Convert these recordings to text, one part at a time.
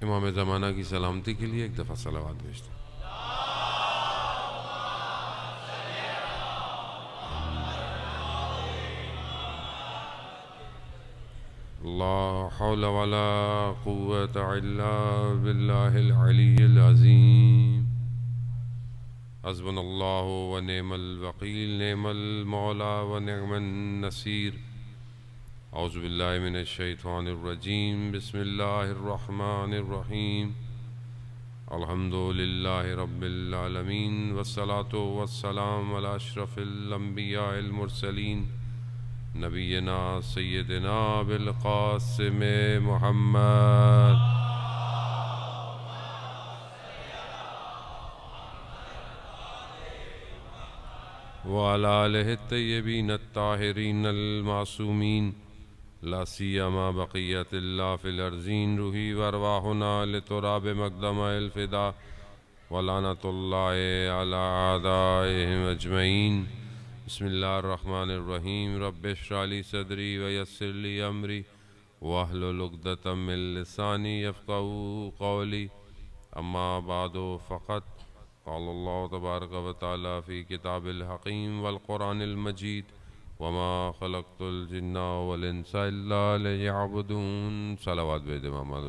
امام زمانہ کی سلامتی کے لیے ایک دفعہ صلوات بھیجتے ہیں۔ لا حول ولا قوة إلا بالله العلي العظيم حسبنا الله ونعم الوكيل نعم المولى ونعم النصير أعوذ بالله من الشيطان الرجيم بسم الله الرحمن الرحيم الحمد لله رب العالمين والصلاة والسلام على أشرف الأنبياء المرسلين نبينا سيدنا بالقاسم محمد وعلى آله الطيبين الطاهرين المعصومين لا سيما بقية الله في الأرضين روحي وأرواحنا لتراب مقدم الفداء ولعنة الله على أعدائهم أجمعين بسم الله الرحمن الرحيم رب اشرح لي صدري ويسر لي أمري واحلل عقدة من لساني يفقهوا قولي أما بعد فقد قال الله تبارك وتعالى في كتاب الحكيم والقرآن المجيد وما خلقت الجن والإنس إلا ليعبدون صلوات بيد محمد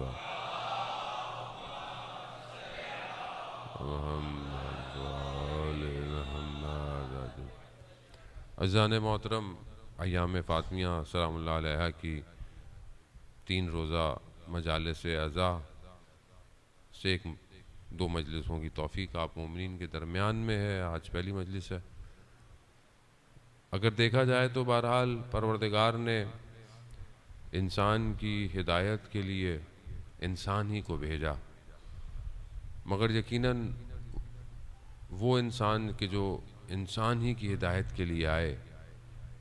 عزیزان محترم، ایام فاطمیہ سلام اللہ علیہ کی 3 روزہ مجالس عزا سے 2 مجلسوں کی توفیق آپ مومنین کے درمیان میں ہے۔ آج پہلی مجلس ہے۔ اگر دیکھا جائے تو بہرحال پروردگار نے انسان کی ہدایت کے لیے انسان ہی کو بھیجا، مگر یقیناً وہ انسان کہ جو انسان ہی کی ہدایت کے لیے آئے،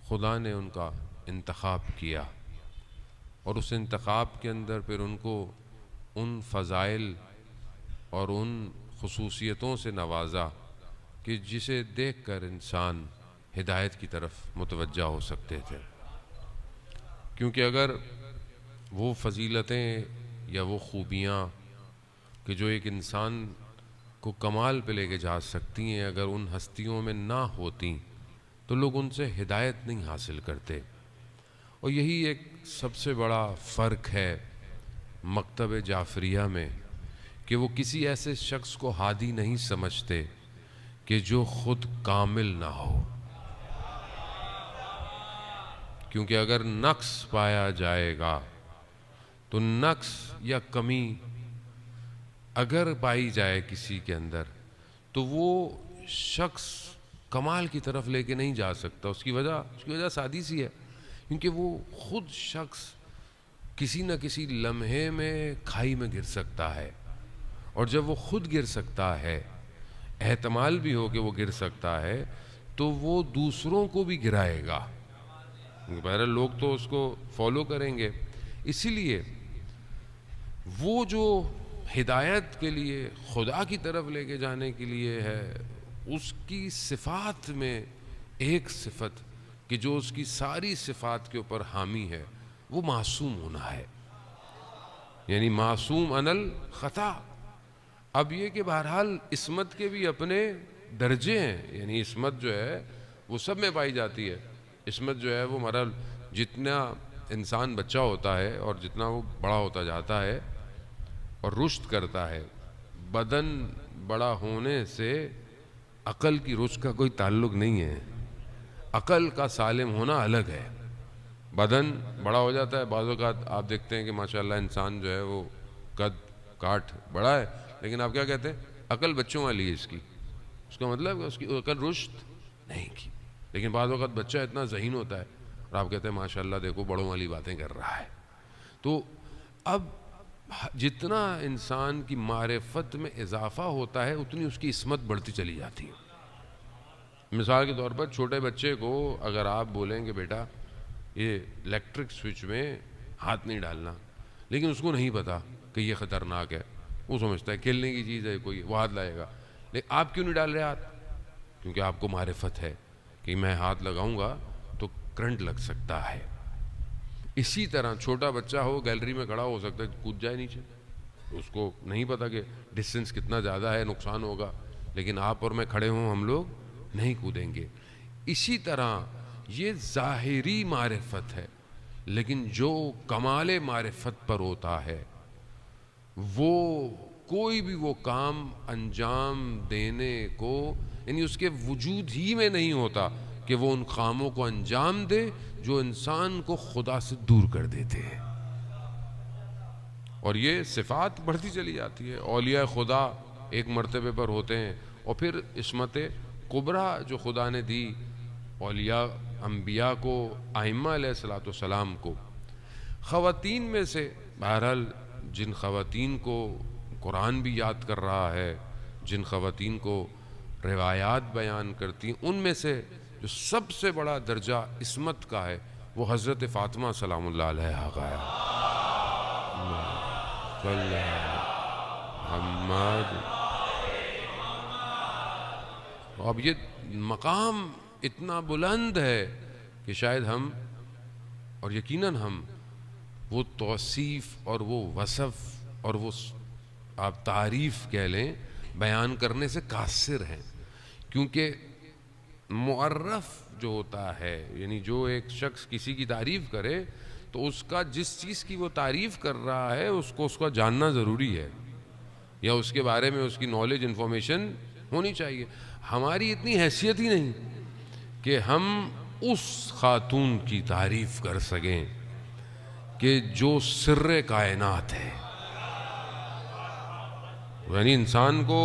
خدا نے ان کا انتخاب کیا اور اس انتخاب کے اندر پھر ان کو ان فضائل اور ان خصوصیتوں سے نوازا کہ جسے دیکھ کر انسان ہدایت کی طرف متوجہ ہو سکتے تھے، کیونکہ اگر وہ فضیلتیں یا وہ خوبیاں کہ جو ایک انسان کو کمال پہ لے کے جا سکتی ہیں اگر ان ہستیوں میں نہ ہوتیں تو لوگ ان سے ہدایت نہیں حاصل کرتے۔ اور یہی ایک سب سے بڑا فرق ہے مکتب جعفریہ میں کہ وہ کسی ایسے شخص کو ہادی نہیں سمجھتے کہ جو خود کامل نہ ہو، کیونکہ اگر نقص پایا جائے گا تو نقص یا کمی اگر پائی جائے کسی کے اندر تو وہ شخص کمال کی طرف لے کے نہیں جا سکتا۔ اس کی وجہ سادی سی ہے، کیونکہ وہ خود شخص کسی نہ کسی لمحے میں کھائی میں گر سکتا ہے، اور جب وہ خود گر سکتا ہے، احتمال بھی ہو کہ وہ گر سکتا ہے، تو وہ دوسروں کو بھی گرائے گا، بہرحال لوگ تو اس کو فالو کریں گے۔ اسی لیے وہ جو ہدایت کے لیے خدا کی طرف لے کے جانے کے لیے ہے، اس کی صفات میں ایک صفت کہ جو اس کی ساری صفات کے اوپر حامی ہے وہ معصوم ہونا ہے، یعنی معصوم عن الخطا۔ اب یہ کہ بہرحال عصمت کے بھی اپنے درجے ہیں، یعنی عصمت جو ہے وہ سب میں پائی جاتی ہے۔ عصمت جو ہے وہ مرحل جتنا انسان بچہ ہوتا ہے اور جتنا وہ بڑا ہوتا جاتا ہے اور رشد کرتا ہے، بدن بڑا ہونے سے عقل کی رشد کا کوئی تعلق نہیں ہے، عقل کا سالم ہونا الگ ہے۔ بدن بڑا ہو جاتا ہے، بعض اوقات آپ دیکھتے ہیں کہ ماشاءاللہ انسان جو ہے وہ قد کاٹ بڑا ہے، لیکن آپ کیا کہتے ہیں؟ عقل بچوں والی ہے اس کا مطلب ہے اس کی عقل رشد نہیں کی۔ لیکن بعض وقت بچہ اتنا ذہین ہوتا ہے اور آپ کہتے ہیں ماشاءاللہ دیکھو بڑوں والی باتیں کر رہا ہے۔ تو اب جتنا انسان کی معرفت میں اضافہ ہوتا ہے اتنی اس کی عصمت بڑھتی چلی جاتی ہے۔ مثال کے طور پر چھوٹے بچے کو اگر آپ بولیں کہ بیٹا یہ الیکٹرک سوئچ میں ہاتھ نہیں ڈالنا، لیکن اس کو نہیں پتا کہ یہ خطرناک ہے، وہ سمجھتا ہے کھیلنے کی چیز ہے کوئی، وہ ہاتھ لائے گا، لیکن آپ کیوں نہیں ڈال رہے ہاتھ؟ کیونکہ آپ کو معرفت ہے کہ میں ہاتھ لگاؤں گا تو کرنٹ لگ سکتا ہے۔ اسی طرح چھوٹا بچہ ہو گیلری میں کھڑا ہو سکتا ہے کود جائے نیچے، اس کو نہیں پتا کہ ڈسٹینس کتنا زیادہ ہے، نقصان ہوگا، لیکن آپ اور میں کھڑے ہوں ہم لوگ نہیں کودیں گے۔ اسی طرح یہ ظاہری معرفت ہے، لیکن جو کمال معرفت پر ہوتا ہے وہ کوئی بھی وہ کام انجام دینے کو، یعنی اس کے وجود ہی میں نہیں ہوتا کہ وہ ان کاموں کو انجام دے جو انسان کو خدا سے دور کر دیتے ہیں۔ اور یہ صفات بڑھتی چلی جاتی ہے۔ اولیاء خدا ایک مرتبے پر ہوتے ہیں، اور پھر عصمت کبریٰ جو خدا نے دی اولیاء انبیاء کو، ائمہ علیہ السلام کو۔ خواتین میں سے بہرحال جن خواتین کو قرآن بھی یاد کر رہا ہے، جن خواتین کو روایات بیان کرتی ہیں، ان میں سے جو سب سے بڑا درجہ عصمت کا ہے وہ حضرت فاطمہ سلام اللہ علیہا کا ہے۔ محمد۔ اب یہ مقام اتنا بلند ہے کہ شاید ہم، اور یقیناً ہم، وہ توصیف اور وہ وصف اور وہ آپ تعریف کہہ لیں بیان کرنے سے قاصر ہیں، کیونکہ معرف جو ہوتا ہے، یعنی جو ایک شخص کسی کی تعریف کرے تو اس کا جس چیز کی وہ تعریف کر رہا ہے اس کا جاننا ضروری ہے، یا اس کے بارے میں اس کی نالج انفارمیشن ہونی چاہیے۔ ہماری اتنی حیثیت ہی نہیں کہ ہم اس خاتون کی تعریف کر سکیں کہ جو سر کائنات ہے۔ یعنی انسان کو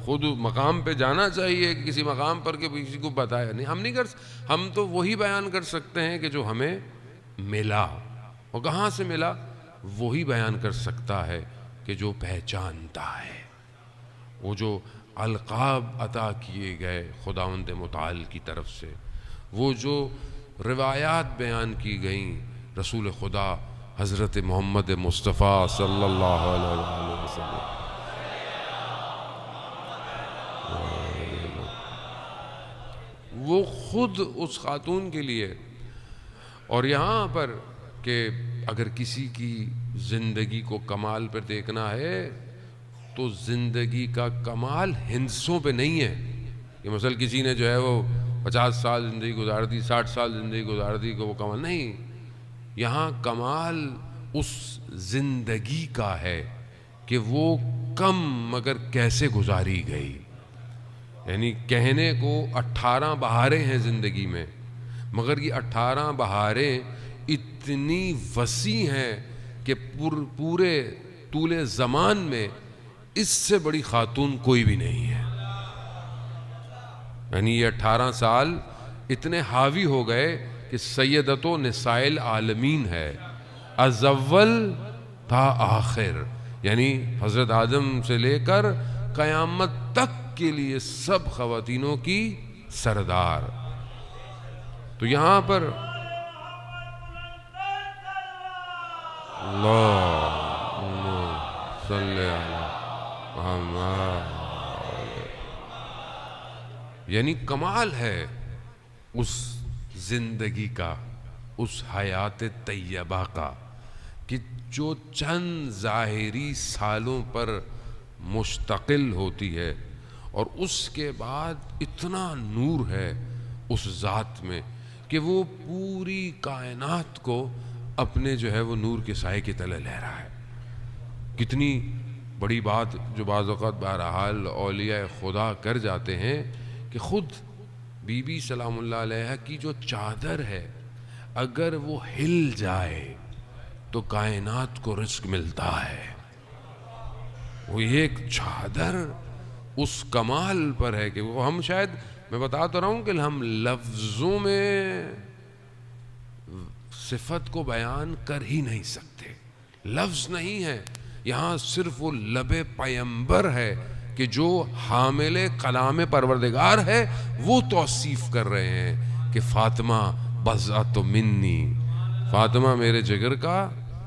خود مقام پہ جانا چاہیے کہ کسی مقام پر کہ کسی کو بتایا نہیں، ہم نہیں ہم تو وہی بیان کر سکتے ہیں کہ جو ہمیں ملا، اور کہاں سے ملا وہی بیان کر سکتا ہے کہ جو پہچانتا ہے۔ وہ جو القاب عطا کیے گئے خداوند متعال کی طرف سے، وہ جو روایات بیان کی گئیں رسول خدا حضرت محمد مصطفیٰ صلی اللہ علیہ وسلم، وہ خود اس خاتون کے لیے۔ اور یہاں پر کہ اگر کسی کی زندگی کو کمال پر دیکھنا ہے تو زندگی کا کمال ہندسوں پہ نہیں ہے کہ مثلا کسی نے جو ہے وہ 50 سال زندگی گزار دی، 60 سال زندگی گزار دی کہ وہ کمال نہیں۔ یہاں کمال اس زندگی کا ہے کہ وہ کم مگر کیسے گزاری گئی۔ یعنی کہنے کو 18 بہاریں ہیں زندگی میں، مگر یہ 18 بہاریں اتنی وسیع ہیں کہ پورے طول زمان میں اس سے بڑی خاتون کوئی بھی نہیں ہے۔ یعنی یہ 18 سال اتنے حاوی ہو گئے کہ سیدۃ نساء العالمین ہے، از اول تا آخر، یعنی حضرت آدم سے لے کر قیامت تک کے لیے سب خواتینوں کی سردار۔ تو یہاں پر اللہم صلی علی محمد، یعنی کمال ہے اس زندگی کا، اس حیات طیبہ کا، کہ جو چند ظاہری سالوں پر مشتقل ہوتی ہے، اور اس کے بعد اتنا نور ہے اس ذات میں کہ وہ پوری کائنات کو اپنے جو ہے وہ نور کے سائے کے تلے لے رہا ہے۔ کتنی بڑی بات جو بعض اوقات بہرحال اولیاء خدا کر جاتے ہیں کہ خود بی بی سلام اللہ علیہ کی جو چادر ہے اگر وہ ہل جائے تو کائنات کو رزق ملتا ہے۔ وہ ایک چادر اس کمال پر ہے کہ وہ ہم شاید، میں بتا تو رہا ہوں کہ ہم لفظوں میں صفت کو بیان کر ہی نہیں سکتے، لفظ نہیں ہے یہاں، صرف وہ لب پیمبر ہے کہ جو حامل کلام پروردگار ہے وہ توصیف کر رہے ہیں کہ فاطمہ بضعۃ منی، فاطمہ میرے جگر کا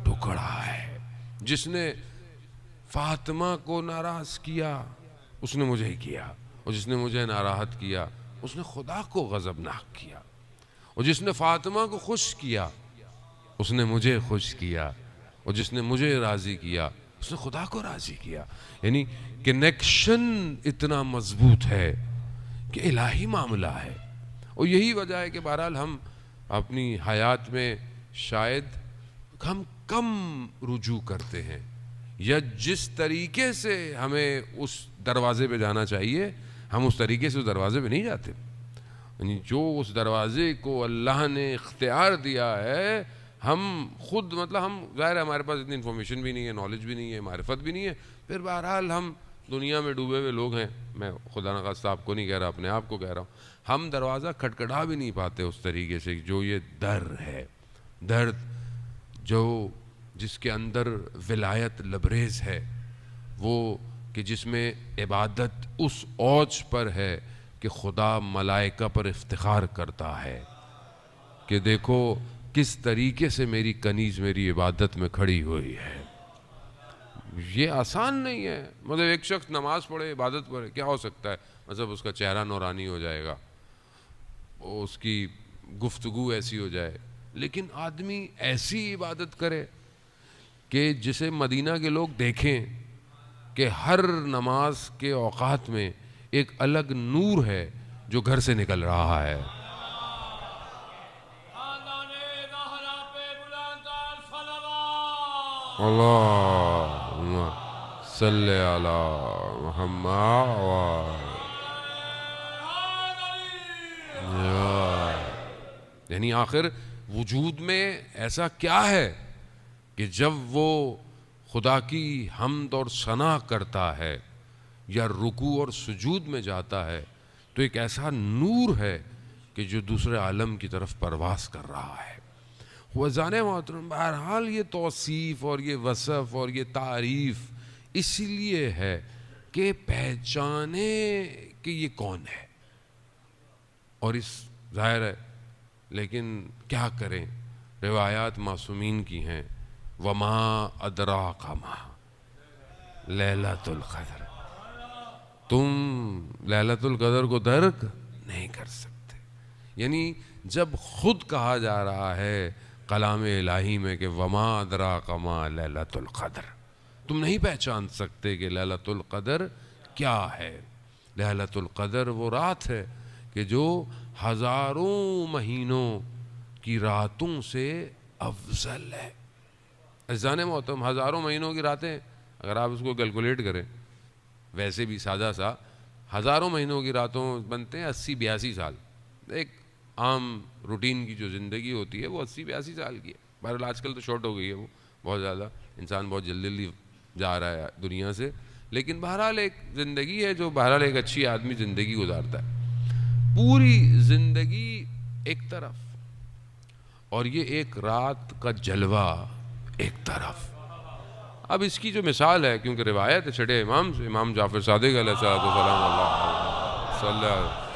ٹکڑا ہے۔ جس نے فاطمہ کو ناراض کیا اس نے مجھے کیا، اور جس نے مجھے ناراحت کیا اس نے خدا کو غضبناک کیا، اور جس نے فاطمہ کو خوش کیا اس نے مجھے خوش کیا، اور جس نے مجھے راضی کیا اس نے خدا کو راضی کیا. یعنی کنیکشن اتنا مضبوط ہے کہ الہی معاملہ ہے. اور یہی وجہ ہے کہ بہرحال ہم اپنی حیات میں شاید ہم کم رجوع کرتے ہیں، یا جس طریقے سے ہمیں اس دروازے پہ جانا چاہیے ہم اس طریقے سے اس دروازے پہ نہیں جاتے. یعنی جو اس دروازے کو اللہ نے اختیار دیا ہے ہم خود ہم ظاہر ہے ہمارے پاس اتنی انفارمیشن بھی نہیں ہے، نالج بھی نہیں ہے، معرفت بھی نہیں ہے، پھر بہرحال ہم دنیا میں ڈوبے ہوئے لوگ ہیں. میں خدا نخواستہ آپ کو نہیں کہہ رہا، اپنے آپ کو کہہ رہا ہوں. ہم دروازہ کھٹکھٹا بھی نہیں پاتے اس طریقے سے. جو یہ در ہے، درد جو جس کے اندر ولایت لبریز ہے، وہ کہ جس میں عبادت اس اوج پر ہے کہ خدا ملائکہ پر افتخار کرتا ہے کہ دیکھو کس طریقے سے میری کنیز میری عبادت میں کھڑی ہوئی ہے. یہ آسان نہیں ہے. ایک شخص نماز پڑھے، عبادت پڑھے، کیا ہو سکتا ہے؟ اس کا چہرہ نورانی ہو جائے گا، اس کی گفتگو ایسی ہو جائے. لیکن آدمی ایسی عبادت کرے کہ جسے مدینہ کے لوگ دیکھیں کہ ہر نماز کے اوقات میں ایک الگ نور ہے جو گھر سے نکل رہا ہے. اللہم صلی علی محمد. یعنی آخر وجود میں ایسا کیا ہے کہ جب وہ خدا کی حمد اور ثنا کرتا ہے یا رکوع اور سجود میں جاتا ہے تو ایک ایسا نور ہے کہ جو دوسرے عالم کی طرف پرواز کر رہا ہے. وزان محترم، بہرحال یہ توصیف اور یہ وصف اور یہ تعریف اس لیے ہے کہ پہچانے کہ یہ کون ہے. اور اس ظاہر ہے، لیکن کیا کریں، روایات معصومین کی ہیں. وما ادراک ما لیلۃ القدر. تم لیلۃ القدر کو درک نہیں کر سکتے. یعنی جب خود کہا جا رہا ہے کلام الہی میں کہ وما ادراک ما لیلۃ القدر، تم نہیں پہچان سکتے کہ لیلۃ القدر کیا ہے. لیلۃ القدر وہ رات ہے کہ جو ہزاروں مہینوں کی راتوں سے افضل ہے. عزیزان محترم، ہزاروں مہینوں کی راتیں اگر آپ اس کو کیلکولیٹ کریں، ویسے بھی سادہ سا، ہزاروں مہینوں کی راتوں بنتے ہیں 80-82 سال. ایک عام روٹین کی جو زندگی ہوتی ہے وہ 80-82 سال کی ہے. بہرحال آج کل تو شارٹ ہو گئی ہے وہ بہت زیادہ، انسان بہت جلدی جا رہا ہے دنیا سے. لیکن بہرحال ایک زندگی ہے جو بہرحال ایک اچھی آدمی زندگی گزارتا ہے. پوری زندگی ایک طرف اور یہ ایک رات کا جلوہ ایک طرف. اب اس کی جو مثال ہے، کیونکہ روایت ہے چھٹے امام سے، امام جعفر صادق علیہ السلام اللہ صلی اللہ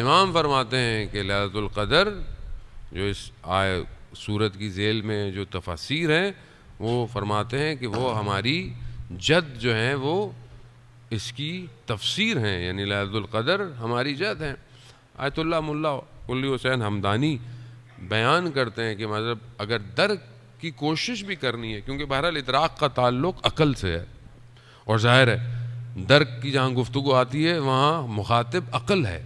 امام فرماتے ہیں کہ لیلۃ القدر جو اس سورت کی ذیل میں جو تفاسیر ہیں وہ فرماتے ہیں کہ وہ ہماری جد جو ہیں وہ اس کی تفسیر ہیں. یعنی لیلۃ القدر ہماری جد ہیں. آیت اللہ ملا قلی حسین حمدانی بیان کرتے ہیں کہ اگر درک کی کوشش بھی کرنی ہے، کیونکہ بہرحال ادراک کا تعلق عقل سے ہے، اور ظاہر ہے درک کی جہاں گفتگو آتی ہے وہاں مخاطب عقل ہے،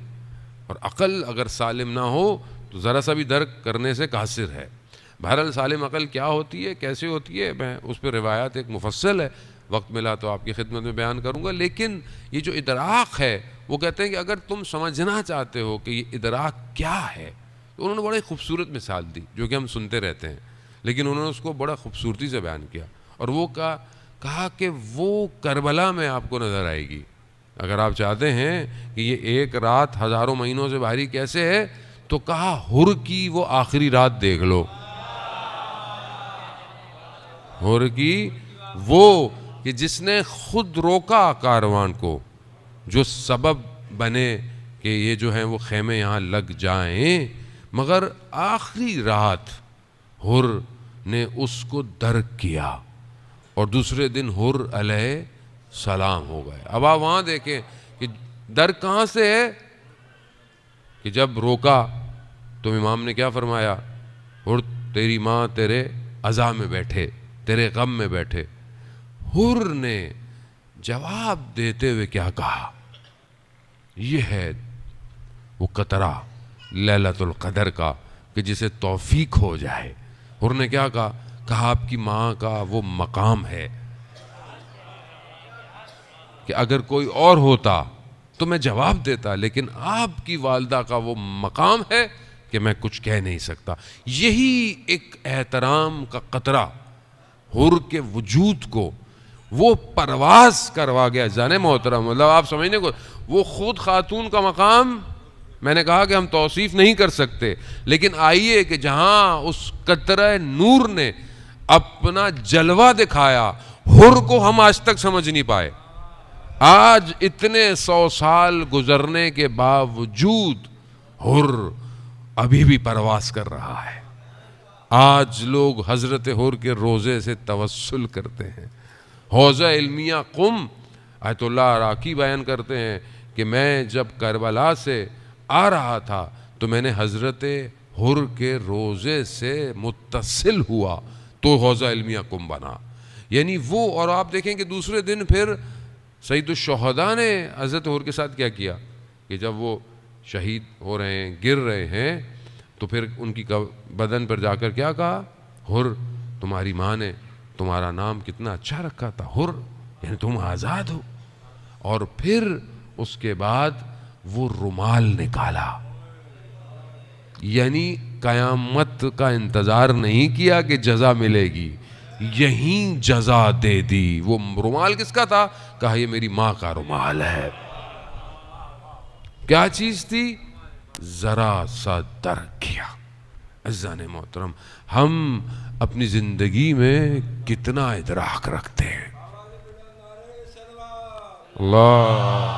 اور عقل اگر سالم نہ ہو تو ذرا سا بھی درک کرنے سے قاصر ہے. بہرحال سالم عقل کیا ہوتی ہے، کیسے ہوتی ہے، میں اس پہ روایات ایک مفصل ہے، وقت ملا تو آپ کی خدمت میں بیان کروں گا. لیکن یہ جو ادراک ہے وہ کہتے ہیں کہ اگر تم سمجھنا چاہتے ہو کہ یہ ادراک کیا ہے تو انہوں نے بڑے خوبصورت مثال دی جو کہ ہم سنتے رہتے ہیں، لیکن انہوں نے اس کو بڑا خوبصورتی سے بیان کیا. اور وہ کہا کہ وہ کربلا میں آپ کو نظر آئے گی. اگر آپ چاہتے ہیں کہ یہ ایک رات ہزاروں مہینوں سے بھاری کیسے ہے تو کہا حر کی وہ آخری رات دیکھ لو. حر کی وہ کہ جس نے خود روکا کاروان کو، جو سبب بنے کہ یہ جو ہیں وہ خیمے یہاں لگ جائیں، مگر آخری رات حر نے اس کو درک کیا اور دوسرے دن حر علیہ السلام ہو گئے. اب آپ وہاں دیکھیں کہ درک کہاں سے ہے کہ جب روکا تو امام نے کیا فرمایا، حر تیری ماں تیرے عزا میں بیٹھے، تیرے غم میں بیٹھے۔ حر نے جواب دیتے ہوئے کیا کہا؟ یہ ہے وہ قطرہ لیلۃ القدر کا کہ جسے توفیق ہو جائے۔ حر نے کیا کہا؟ کہا آپ کی ماں کا وہ مقام ہے کہ اگر کوئی اور ہوتا تو میں جواب دیتا، لیکن آپ کی والدہ کا وہ مقام ہے کہ میں کچھ کہہ نہیں سکتا۔ یہی ایک احترام کا قطرہ حر کے وجود کو وہ پرواز کروا گیا۔ جانے محترم، مطلب آپ سمجھنے کو، وہ خود خاتون کا مقام میں نے کہا کہ ہم توصیف نہیں کر سکتے، لیکن آئیے کہ جہاں اس قطرہ نور نے اپنا جلوہ دکھایا، حر کو ہم آج تک سمجھ نہیں پائے۔ آج اتنے 100 سال گزرنے کے باوجود حر ابھی بھی پرواز کر رہا ہے۔ آج لوگ حضرت حر کے روزے سے توسل کرتے ہیں۔ حوضہ علمیہ قم، آیت اللہ عراقی بیان کرتے ہیں کہ میں جب کربلا سے آ رہا تھا تو میں نے حضرت حر کے روزے سے متصل ہوا تو حوضہ علمیہ قم بنا۔ یعنی وہ، اور آپ دیکھیں کہ دوسرے دن پھر سید الشہداء نے حضرت حر کے ساتھ کیا کیا کہ جب وہ شہید ہو رہے ہیں، گر رہے ہیں، تو پھر ان کی بدن پر جا کر کیا کہا؟ حر، تمہاری ماں نے تمہارا نام کتنا اچھا رکھا تھا، حر، یعنی تم آزاد ہو۔ اور پھر اس کے بعد وہ رومال نکالا، یعنی قیامت کا انتظار نہیں کیا کہ جزا ملے گی، یہیں جزا دے دی۔ وہ رومال کس کا تھا؟ کہا یہ میری ماں کا رومال ہے۔ کیا چیز تھی؟ ذرا سا درک کیا۔ عزیزان محترم، ہم اپنی زندگی میں کتنا ادراک رکھتے ہیں؟ اللہ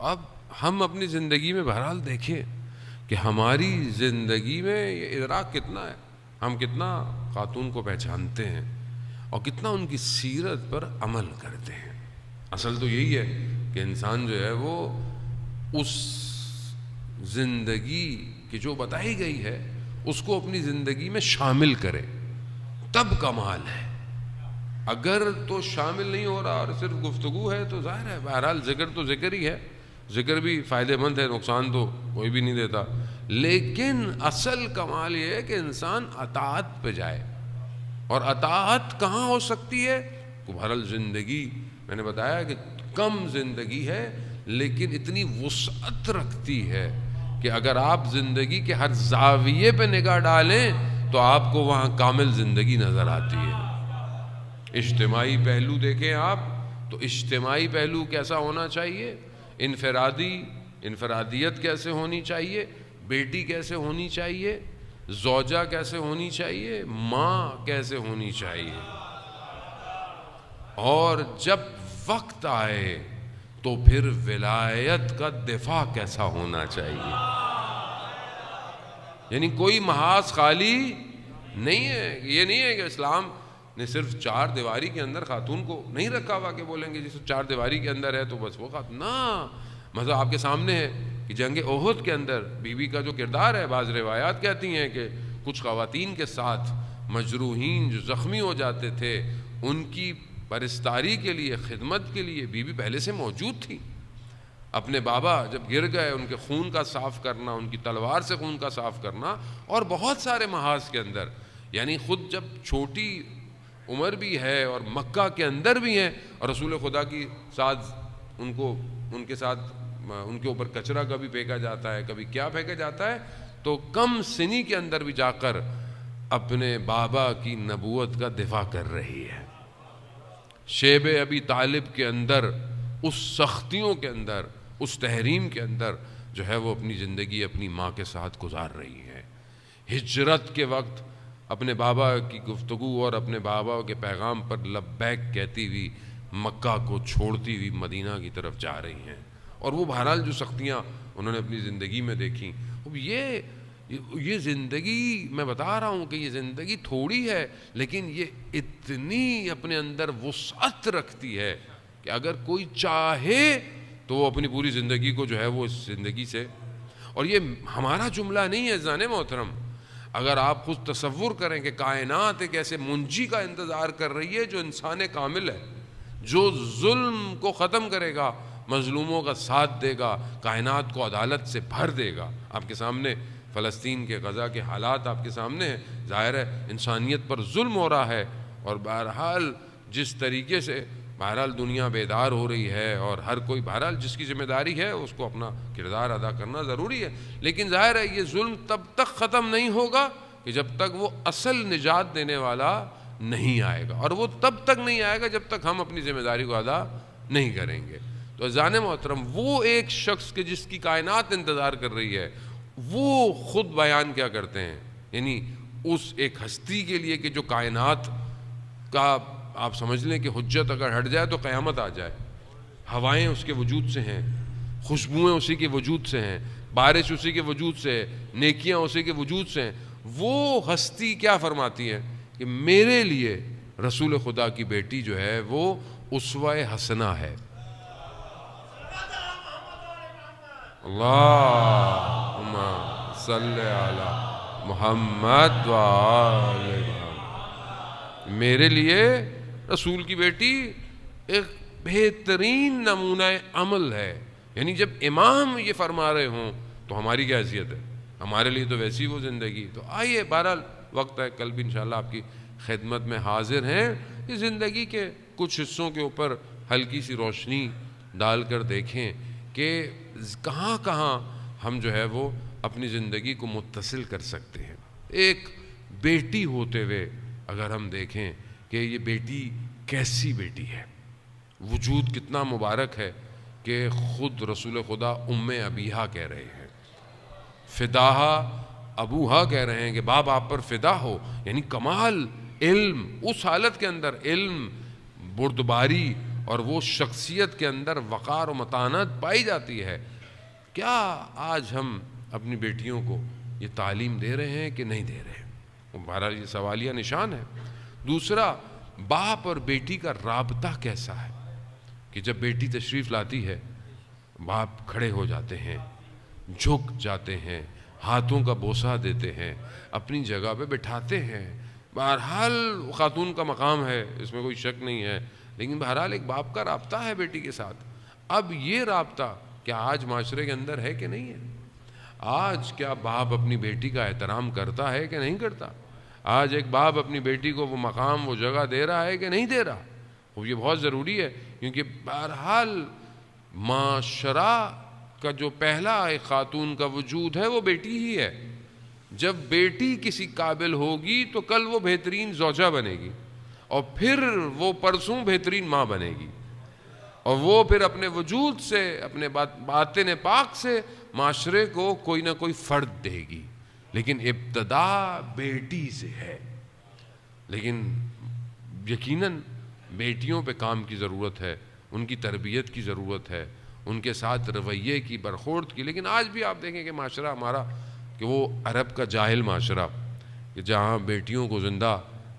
اب ہم اپنی زندگی میں بہرحال دیکھیں کہ ہماری زندگی میں یہ ادراک کتنا ہے، ہم کتنا خاتون کو پہچانتے ہیں اور کتنا ان کی سیرت پر عمل کرتے ہیں۔ اصل تو یہی ہے کہ انسان جو ہے وہ اس زندگی کی جو بتائی گئی ہے اس کو اپنی زندگی میں شامل کرے، تب کمال ہے۔ اگر تو شامل نہیں ہو رہا اور صرف گفتگو ہے تو ظاہر ہے بہرحال ذکر تو ذکر ہی ہے، ذکر بھی فائدہ مند ہے، نقصان تو کوئی بھی نہیں دیتا، لیکن اصل کمال یہ ہے کہ انسان اطاعت پہ جائے۔ اور اطاعت کہاں ہو سکتی ہے؟ بہرحال زندگی، میں نے بتایا کہ کم زندگی ہے لیکن اتنی وسعت رکھتی ہے کہ اگر آپ زندگی کے ہر زاویے پہ نگاہ ڈالیں تو آپ کو وہاں کامل زندگی نظر آتی ہے۔ اجتماعی پہلو دیکھیں آپ تو اجتماعی پہلو کیسا ہونا چاہیے، انفرادیت کیسے ہونی چاہیے، بیٹی کیسے ہونی چاہیے، زوجہ کیسے ہونی چاہیے، ماں کیسے ہونی چاہیے، اور جب وقت آئے تو پھر ولایت کا دفاع کیسا ہونا چاہیے۔ یعنی کوئی محاذ خالی نہیں ہے۔ یہ نہیں ہے کہ اسلام نے صرف 4 دیواری کے اندر خاتون کو نہیں رکھا ہوا کہ بولیں گے جس 4 دیواری کے اندر ہے تو بس وہ خاتون، نہ، مطلب آپ کے سامنے ہے کہ جنگ احد کے اندر بی بی کا جو کردار ہے، بعض روایات کہتی ہیں کہ کچھ خواتین کے ساتھ مجروحین جو زخمی ہو جاتے تھے ان کی پرستاری کے لیے، خدمت کے لیے بی بی پہلے سے موجود تھی۔ اپنے بابا جب گر گئے ان کے خون کا صاف کرنا، ان کی تلوار سے خون کا صاف کرنا، اور بہت سارے محاذ کے اندر، یعنی خود جب چھوٹی عمر بھی ہے اور مکہ کے اندر بھی ہیں اور رسول خدا کی ساتھ ان کے ساتھ ان کے اوپر کچرا کبھی پھینکا جاتا ہے، کبھی کیا پھینکا جاتا ہے، تو کم سنی کے اندر بھی جا کر اپنے بابا کی نبوت کا دفاع کر رہی ہے۔ شیب ابی طالب کے اندر، اس سختیوں کے اندر، اس تحریم کے اندر جو ہے وہ اپنی زندگی اپنی ماں کے ساتھ گزار رہی ہیں. ہجرت کے وقت اپنے بابا کی گفتگو اور اپنے بابا کے پیغام پر لبیک کہتی ہوئی مکہ کو چھوڑتی ہوئی مدینہ کی طرف جا رہی ہیں. اور وہ بہرحال جو سختیاں انہوں نے اپنی زندگی میں دیکھیں، اب یہ زندگی میں بتا رہا ہوں کہ یہ زندگی تھوڑی ہے، لیکن یہ اتنی اپنے اندر وسعت رکھتی ہے کہ اگر کوئی چاہے تو وہ اپنی پوری زندگی کو جو ہے وہ اس زندگی سے. اور یہ ہمارا جملہ نہیں ہے عزیزان محترم. اگر آپ خود تصور کریں کہ کائنات ایک ایسے منجی کا انتظار کر رہی ہے جو انسان کامل ہے، جو ظلم کو ختم کرے گا، مظلوموں کا ساتھ دے گا، کائنات کو عدالت سے بھر دے گا. آپ کے سامنے فلسطین کے غزہ کے حالات آپ کے سامنے ہیں. ظاہر ہے انسانیت پر ظلم ہو رہا ہے، اور بہرحال جس طریقے سے بہرحال دنیا بیدار ہو رہی ہے، اور ہر کوئی بہرحال جس کی ذمہ داری ہے اس کو اپنا کردار ادا کرنا ضروری ہے. لیکن ظاہر ہے یہ ظلم تب تک ختم نہیں ہوگا کہ جب تک وہ اصل نجات دینے والا نہیں آئے گا، اور وہ تب تک نہیں آئے گا جب تک ہم اپنی ذمہ داری کو ادا نہیں کریں گے. تو عزیزان محترم، وہ ایک شخص کے جس کی کائنات انتظار کر رہی ہے، وہ خود بیان کیا کرتے ہیں، یعنی اس ایک ہستی کے لیے کہ جو کائنات کا آپ سمجھ لیں کہ حجت اگر ہٹ جائے تو قیامت آ جائے. ہوائیں اس کے وجود سے ہیں، خوشبوئیں اسی کے وجود سے ہیں، بارش اسی کے وجود سے ہے، نیکیاں اسی کے وجود سے ہیں. وہ ہستی کیا فرماتی ہے کہ میرے لیے رسول خدا کی بیٹی جو ہے وہ اسوہ حسنہ ہے. اللہم صلی علی محمد و آل محمد. میرے لیے رسول کی بیٹی ایک بہترین نمونہ عمل ہے. یعنی جب امام یہ فرما رہے ہوں تو ہماری کیا حیثیت ہے، ہمارے لیے تو ویسی وہ زندگی. تو آئیے، بہرحال وقت ہے، کل بھی انشاءاللہ آپ کی خدمت میں حاضر ہیں. اس زندگی کے کچھ حصوں کے اوپر ہلکی سی روشنی ڈال کر دیکھیں کہ کہاں کہاں ہم جو ہے وہ اپنی زندگی کو متصل کر سکتے ہیں. ایک بیٹی ہوتے ہوئے اگر ہم دیکھیں کہ یہ بیٹی کیسی بیٹی ہے، وجود کتنا مبارک ہے کہ خود رسول خدا ام ابیہا کہہ رہے ہیں، فداہا ابوہا کہہ رہے ہیں کہ باپ آپ پر فدا ہو. یعنی کمال علم، اس حالت کے اندر علم، بردباری اور وہ شخصیت کے اندر وقار و متانت پائی جاتی ہے. کیا آج ہم اپنی بیٹیوں کو یہ تعلیم دے رہے ہیں کہ نہیں دے رہے ہیں؟ بہرحال یہ سوالیہ نشان ہے. دوسرا، باپ اور بیٹی کا رابطہ کیسا ہے کہ جب بیٹی تشریف لاتی ہے باپ کھڑے ہو جاتے ہیں، جھک جاتے ہیں، ہاتھوں کا بوسہ دیتے ہیں، اپنی جگہ پہ بٹھاتے ہیں. بہرحال خاتون کا مقام ہے، اس میں کوئی شک نہیں ہے، لیکن بہرحال ایک باپ کا رابطہ ہے بیٹی کے ساتھ. اب یہ رابطہ کیا آج معاشرے کے اندر ہے کہ نہیں ہے؟ آج کیا باپ اپنی بیٹی کا احترام کرتا ہے کہ نہیں کرتا؟ آج ایک باپ اپنی بیٹی کو وہ مقام، وہ جگہ دے رہا ہے کہ نہیں دے رہا؟ وہ یہ بہت ضروری ہے، کیونکہ بہرحال معاشرہ کا جو پہلا ایک خاتون کا وجود ہے وہ بیٹی ہی ہے. جب بیٹی کسی قابل ہوگی تو کل وہ بہترین زوجہ بنے گی، اور پھر وہ پرسوں بہترین ماں بنے گی، اور وہ پھر اپنے وجود سے، اپنے باطن پاک سے معاشرے کو کوئی نہ کوئی فرد دے گی. لیکن ابتدا بیٹی سے ہے. لیکن یقیناً بیٹیوں پہ کام کی ضرورت ہے، ان کی تربیت کی ضرورت ہے، ان کے ساتھ رویے کی، برخورد کی. لیکن آج بھی آپ دیکھیں کہ معاشرہ ہمارا کہ وہ عرب کا جاہل معاشرہ کہ جہاں بیٹیوں کو زندہ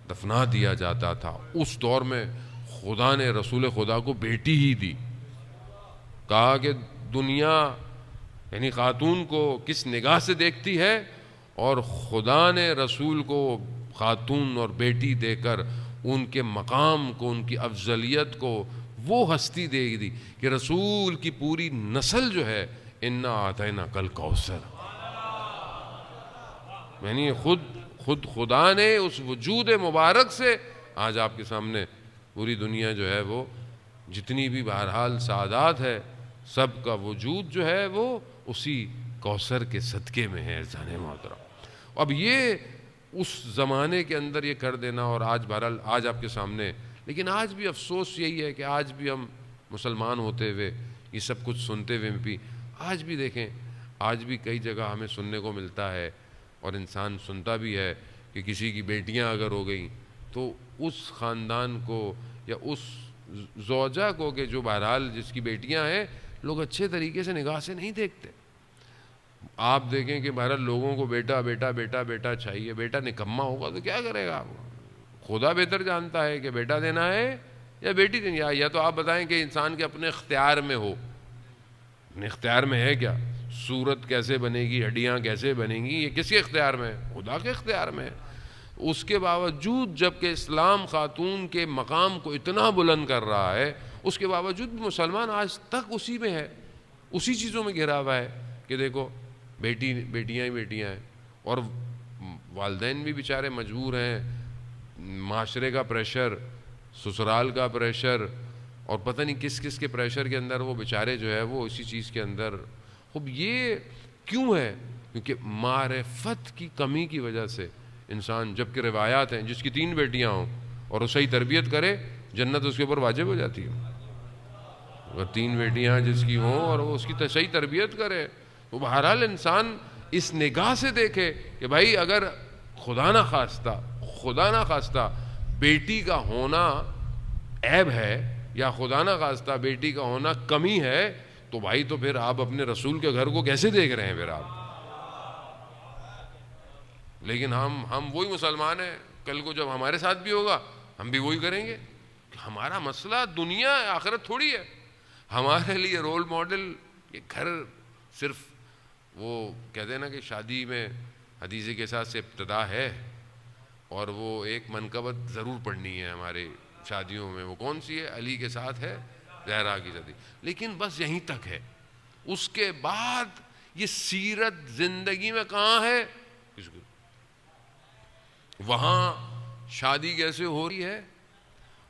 دفنا دیا جاتا تھا، اس دور میں خدا نے رسول خدا کو بیٹی ہی دی. کہا کہ دنیا یعنی خاتون کو کس نگاہ سے دیکھتی ہے، اور خدا نے رسول کو خاتون اور بیٹی دے کر ان کے مقام کو، ان کی افضلیت کو وہ ہستی دے دی کہ رسول کی پوری نسل جو ہے انا آتینا کل کوثر. یعنی خود خدا نے اس وجود مبارک سے آج آپ کے سامنے پوری دنیا جو ہے وہ جتنی بھی بہرحال سعادات ہے، سب کا وجود جو ہے وہ اسی کوثر کے صدقے میں ہے. عزیزان محترم، اب یہ اس زمانے کے اندر یہ کر دینا، اور آج بہرحال آج آپ کے سامنے، لیکن آج بھی افسوس یہی ہے کہ آج بھی ہم مسلمان ہوتے ہوئے یہ سب کچھ سنتے ہوئے بھی آج بھی دیکھیں آج بھی کئی جگہ ہمیں سننے کو ملتا ہے اور انسان سنتا بھی ہے کہ کسی کی بیٹیاں اگر ہو گئیں تو اس خاندان کو یا اس زوجہ کو کہ جو بہرحال جس کی بیٹیاں ہیں لوگ اچھے طریقے سے نگاہ سے نہیں دیکھتے. آپ دیکھیں کہ بہرحال لوگوں کو بیٹا بیٹا بیٹا بیٹا چاہیے. بیٹا نکما ہوگا تو کیا کرے گا؟ خدا بہتر جانتا ہے کہ بیٹا دینا ہے یا بیٹی دینی ہے. یا تو آپ بتائیں کہ انسان کے اپنے اختیار میں ہو. اپنے اختیار میں ہے کیا؟ صورت کیسے بنے گی، ہڈیاں کیسے بنیں گی، یہ کس کے اختیار میں ہے؟ خدا کے اختیار میں ہے. اس کے باوجود جب کہ اسلام خاتون کے مقام کو اتنا بلند کر رہا ہے، اس کے باوجود بھی مسلمان آج تک اسی میں ہے، اسی چیزوں میں گھرا ہوا ہے کہ دیکھو بیٹیاں ہی بیٹیاں ہیں. اور والدین بھی بیچارے مجبور ہیں، معاشرے کا پریشر، سسرال کا پریشر اور پتہ نہیں کس کس کے پریشر کے اندر وہ بیچارے جو ہے وہ اسی چیز کے اندر. خوب یہ کیوں ہے؟ کیونکہ معرفت کی کمی کی وجہ سے انسان، جبکہ روایات ہیں جس کی 3 بیٹیاں ہوں اور وہ صحیح تربیت کرے جنت اس کے اوپر واجب ہو جاتی ہے. اگر 3 بیٹیاں جس کی ہوں اور وہ اس کی صحیح تربیت کرے تو بہرحال انسان اس نگاہ سے دیکھے کہ بھائی اگر خدا نہ خواستہ بیٹی کا ہونا عیب ہے یا خدا نہ خواستہ بیٹی کا ہونا کمی ہے تو بھائی تو پھر آپ اپنے رسول کے گھر کو کیسے دیکھ رہے ہیں پھر آپ؟ لیکن ہم وہی مسلمان ہیں، کل کو جب ہمارے ساتھ بھی ہوگا ہم بھی وہی کریں گے. ہمارا مسئلہ دنیا آخرت تھوڑی ہے. ہمارے لیے رول ماڈل یہ گھر صرف وہ کہتے ہیں نا کہ شادی میں حدیث کے ساتھ سے ابتدا ہے اور وہ ایک منقبت ضرور پڑھنی ہے ہمارے شادیوں میں. وہ کون سی ہے؟ علی کے ساتھ ہے زہرا کی شادی. لیکن بس یہیں تک ہے. اس کے بعد یہ سیرت زندگی میں کہاں ہے؟ وہاں شادی کیسے ہو رہی ہے،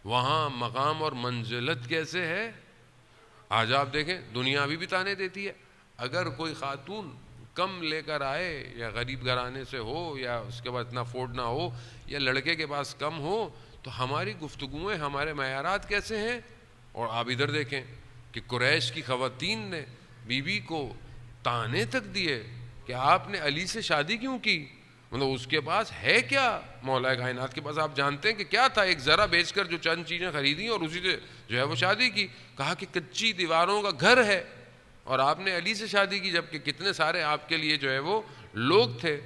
وہاں مقام اور منزلت کیسے ہے. آج آپ دیکھیں دنیا ابھی بھی تانے دیتی ہے. اگر کوئی خاتون کم لے کر آئے یا غریب گھرانے سے ہو یا اس کے بعد اتنا افورڈ نہ ہو یا لڑکے کے پاس کم ہو تو ہماری گفتگویں، ہمارے معیارات کیسے ہیں. اور آپ ادھر دیکھیں کہ قریش کی خواتین نے بی بی کو تانے تک دیے کہ آپ نے علی سے شادی کیوں کی. مطلب اس کے پاس ہے کیا؟ مولا کائنات کے پاس آپ جانتے ہیں کہ کیا تھا؟ ایک ذرا بیچ کر جو چند چیزیں خریدیں اور اسی سے جو ہے وہ شادی کی. کہا کہ کچی دیواروں کا گھر ہے اور آپ نے علی سے شادی کی، جبکہ کتنے سارے آپ کے لیے جو ہے وہ لوگ تھے.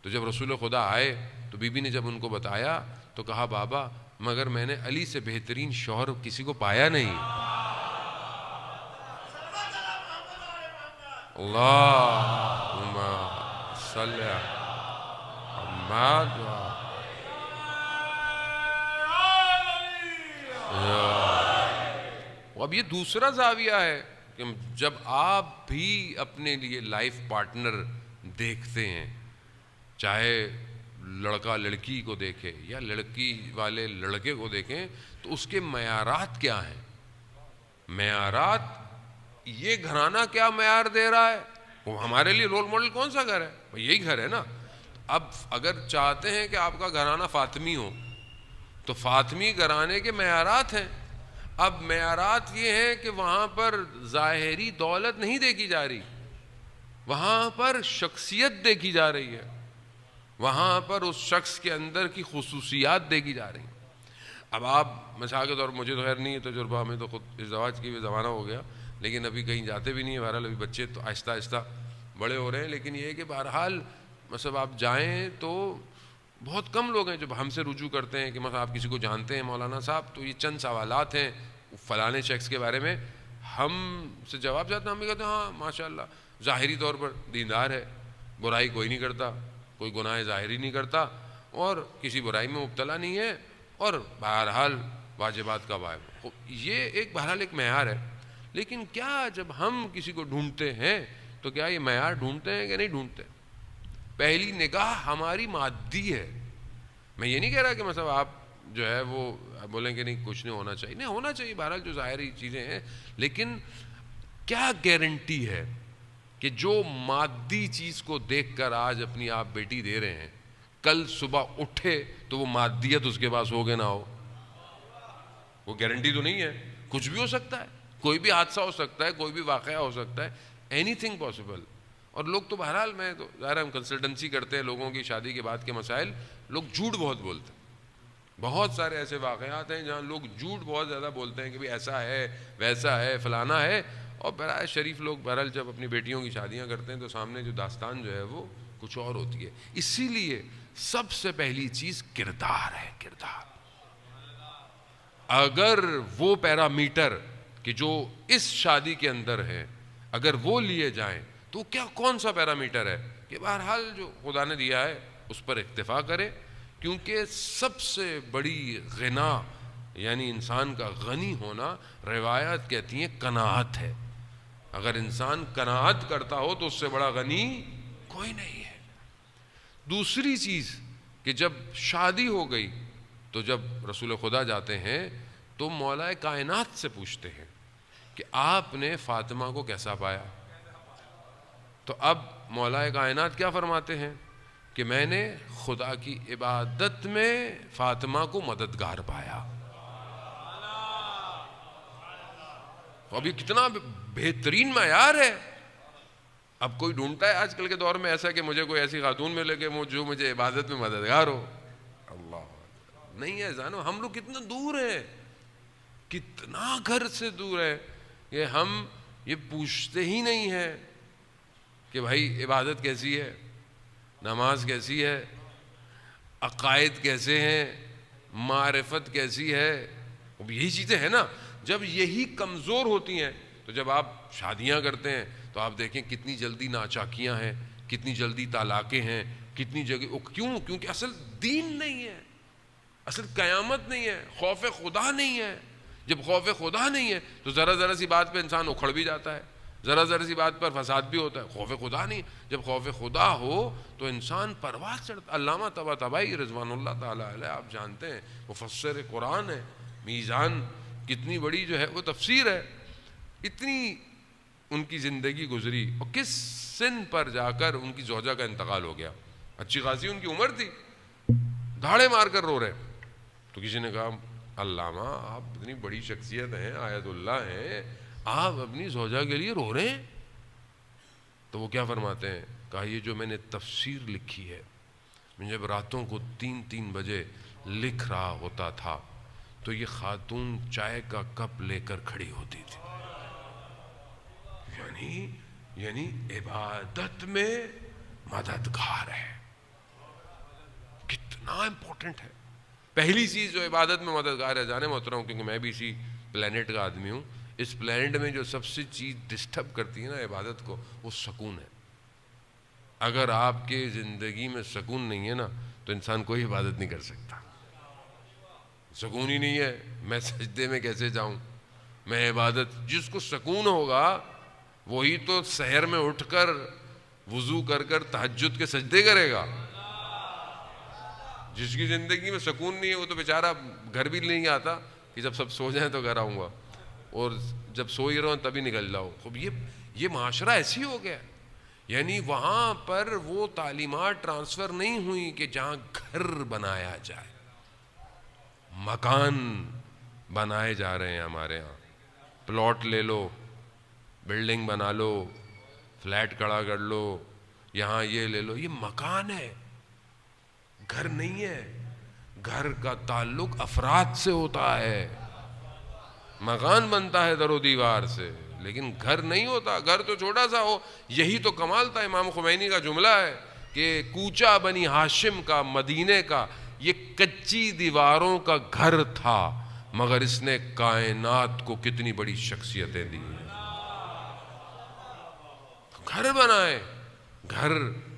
تو جب رسول خدا آئے تو بی بی نے جب ان کو بتایا تو کہا بابا مگر میں نے علی سے بہترین شوہر کسی کو پایا نہیں. اللہم صلی محمد. اب یہ دوسرا زاویہ ہے کہ جب آپ بھی اپنے لیے لائف پارٹنر دیکھتے ہیں، چاہے لڑکا لڑکی کو دیکھے یا لڑکی والے لڑکے کو دیکھیں، تو اس کے معیارات کیا ہیں؟ معیارات، یہ گھرانہ کیا معیار دے رہا ہے؟ وہ ہمارے لیے رول ماڈل کون سا گھر ہے؟ یہی گھر ہے نا. اب اگر چاہتے ہیں کہ آپ کا گھرانہ فاطمی ہو تو فاطمی گھرانے کے معیارات ہیں. اب معیارات یہ ہیں کہ وہاں پر ظاہری دولت نہیں دیکھی جا رہی، وہاں پر شخصیت دیکھی جا رہی ہے، وہاں پر اس شخص کے اندر کی خصوصیات دیکھی جا رہی ہیں. اب آپ مثال کے طور پر، مجھے تو خیر نہیں ہے تجربہ، ہمیں تو خود ازدواج کی بھی زمانہ ہو گیا لیکن ابھی کہیں جاتے بھی نہیں ہیں. بہرحال ابھی بچے تو آہستہ آہستہ بڑے ہو رہے ہیں. لیکن یہ ہے کہ بہرحال مطلب آپ جائیں تو بہت کم لوگ ہیں جو ہم سے رجوع کرتے ہیں کہ مثلا آپ کسی کو جانتے ہیں مولانا صاحب، تو یہ چند سوالات ہیں فلانے شخص کے بارے میں، ہم سے جواب جاتا ہے، ہم بھی کہتے ہیں ہاں ماشاءاللہ ظاہری طور پر دیندار ہے، برائی کوئی نہیں کرتا، کوئی گناہ ظاہری نہیں کرتا اور کسی برائی میں مبتلا نہیں ہے اور بہرحال واجبات کا وائب. یہ ایک بہرحال ایک معیار ہے. لیکن کیا جب ہم کسی کو ڈھونڈتے ہیں تو کیا یہ معیار ڈھونڈتے ہیں کہ نہیں ڈھونڈتے؟ پہلی نگاہ ہماری مادی ہے. میں یہ نہیں کہہ رہا کہ مثلا آپ جو ہے وہ بولیں کہ نہیں کچھ نہیں ہونا چاہیے، نہیں ہونا چاہیے بہرحال جو ظاہری چیزیں ہیں. لیکن کیا گارنٹی ہے کہ جو مادی چیز کو دیکھ کر آج اپنی آپ بیٹی دے رہے ہیں، کل صبح اٹھے تو وہ مادیت اس کے پاس ہو کہ نہ ہو؟ وہ گارنٹی تو نہیں ہے. کچھ بھی ہو سکتا ہے، کوئی بھی حادثہ ہو سکتا ہے، کوئی بھی واقعہ ہو سکتا ہے، اینی تھنگ پاسبل. اور لوگ تو بہرحال، میں تو ظاہر ہم کنسلٹنسی کرتے ہیں لوگوں کی شادی کے بعد کے مسائل، لوگ جھوٹ بہت بولتے ہیں. بہت سارے ایسے واقعات ہیں جہاں لوگ جھوٹ بہت زیادہ بولتے ہیں کہ بھئی ایسا ہے، ویسا ہے، فلانا ہے. اور برائے شریف لوگ بہرحال جب اپنی بیٹیوں کی شادیاں کرتے ہیں تو سامنے جو داستان جو ہے وہ کچھ اور ہوتی ہے. اسی لیے سب سے پہلی چیز کردار ہے. کردار اگر وہ پیرامیٹر کہ جو اس شادی کے اندر ہے اگر وہ لیے جائیں تو کیا کون سا پیرامیٹر ہے کہ بہرحال جو خدا نے دیا ہے اس پر اکتفا کرے. کیونکہ سب سے بڑی غنا یعنی انسان کا غنی ہونا، روایت کہتی ہیں قناعت ہے. اگر انسان قناعت کرتا ہو تو اس سے بڑا غنی کوئی نہیں ہے. دوسری چیز کہ جب شادی ہو گئی تو جب رسول خدا جاتے ہیں تو مولا کائنات سے پوچھتے ہیں کہ آپ نے فاطمہ کو کیسا پایا. تو اب مولا کائنات کیا فرماتے ہیں کہ میں نے خدا کی عبادت میں فاطمہ کو مددگار پایا. اب یہ کتنا بہترین معیار ہے. اب کوئی ڈھونڈتا ہے آج کل کے دور میں ایسا کہ مجھے کوئی ایسی خاتون ملے کہ جو مجھے عبادت میں مددگار ہو. اللہ نہیں ہے جانو، ہم لوگ کتنا دور ہیں، کتنا گھر سے دور ہے کہ ہم یہ پوچھتے ہی نہیں ہیں کہ بھائی عبادت کیسی ہے، نماز کیسی ہے، عقائد کیسے ہیں، معرفت کیسی ہے. اب یہی چیزیں ہیں نا. جب یہی کمزور ہوتی ہیں تو جب آپ شادیاں کرتے ہیں تو آپ دیکھیں کتنی جلدی ناچاکیاں ہیں، کتنی جلدی طلاقیں ہیں، کتنی جگہ. کیوں؟ کیونکہ اصل دین نہیں ہے، اصل قیامت نہیں ہے، خوف خدا نہیں ہے. جب خوف خدا نہیں ہے تو ذرا ذرا سی بات پہ انسان اکھڑ بھی جاتا ہے، ذرا ذرا سی بات پر فساد بھی ہوتا ہے. خوف خدا نہیں. جب خوف خدا ہو تو انسان پرواز چڑھتا. علامہ طباطبائی رضوان اللہ تعالیٰ علیہ آپ جانتے ہیں مفسر قرآن ہے. میزان کتنی بڑی جو ہے وہ تفسیر ہے. اتنی ان کی زندگی گزری اور کس سن پر جا کر ان کی زوجہ کا انتقال ہو گیا. اچھی خاصی ان کی عمر تھی، دھاڑے مار کر رو رہے. تو کسی نے کہا علامہ آپ اتنی بڑی شخصیت ہیں، آیت اللہ ہیں، آپ اپنی زوجہ کے لیے رو رہے ہیں؟ تو وہ کیا فرماتے ہیں؟ کہا یہ جو میں نے تفسیر لکھی ہے، میں جب راتوں کو 3 بجے لکھ رہا ہوتا تھا تو یہ خاتون چائے کا کپ لے کر کھڑی ہوتی تھی. یعنی عبادت میں مددگار ہے. کتنا امپورٹنٹ ہے. پہلی چیز جو عبادت میں مددگار ہے، جانے محترم، کیونکہ میں بھی اسی پلینٹ کا آدمی ہوں، اس پلینٹ میں جو سب سے چیز ڈسٹرب کرتی ہے نا عبادت کو، وہ سکون ہے. اگر آپ کے زندگی میں سکون نہیں ہے نا تو انسان کوئی عبادت نہیں کر سکتا. سکون ہی نہیں ہے، میں سجدے میں کیسے جاؤں، میں عبادت. جس کو سکون ہوگا وہی تو سحر میں اٹھ کر وضو کر کر تہجد کے سجدے کرے گا. جس کی زندگی میں سکون نہیں ہے وہ تو بیچارہ گھر بھی نہیں آتا کہ جب سب سو جائیں تو گھر آؤں گا، اور جب سو ہی رہو تبھی نکل جاؤ. خب یہ معاشرہ ایسی ہو گیا. یعنی وہاں پر وہ تعلیمات ٹرانسفر نہیں ہوئی کہ جہاں گھر بنایا جائے. مکان بنائے جا رہے ہیں ہمارے ہاں. پلاٹ لے لو، بلڈنگ بنا لو، فلیٹ کھڑا کر لو، یہاں یہ لے لو. یہ مکان ہے، گھر نہیں ہے. گھر کا تعلق افراد سے ہوتا ہے. مکان بنتا ہے در و دیوار سے، لیکن گھر نہیں ہوتا. گھر تو چھوٹا سا ہو. یہی تو کمال تھا. امام خمینی کا جملہ ہے کہ کوچہ بنی ہاشم کا مدینے کا یہ کچی دیواروں کا گھر تھا، مگر اس نے کائنات کو کتنی بڑی شخصیتیں دی. گھر بنائے.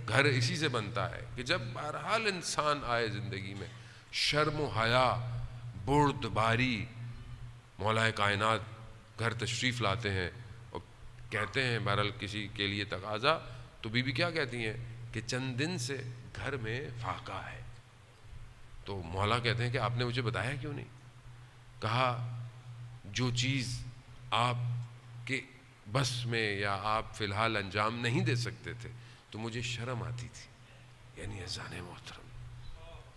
گھر اسی سے بنتا ہے کہ جب بہرحال انسان آئے زندگی میں، شرم و حیا، بردباری. مولا کائنات گھر تشریف لاتے ہیں اور کہتے ہیں بہرحال کسی کے لیے تقاضا، تو بی بی کیا کہتی ہیں کہ چند دن سے گھر میں فاقہ ہے. تو مولا کہتے ہیں کہ آپ نے مجھے بتایا کیوں نہیں؟ کہا جو چیز آپ کے بس میں یا آپ فی الحال انجام نہیں دے سکتے تھے تو مجھے شرم آتی تھی. یعنی اذان محترم،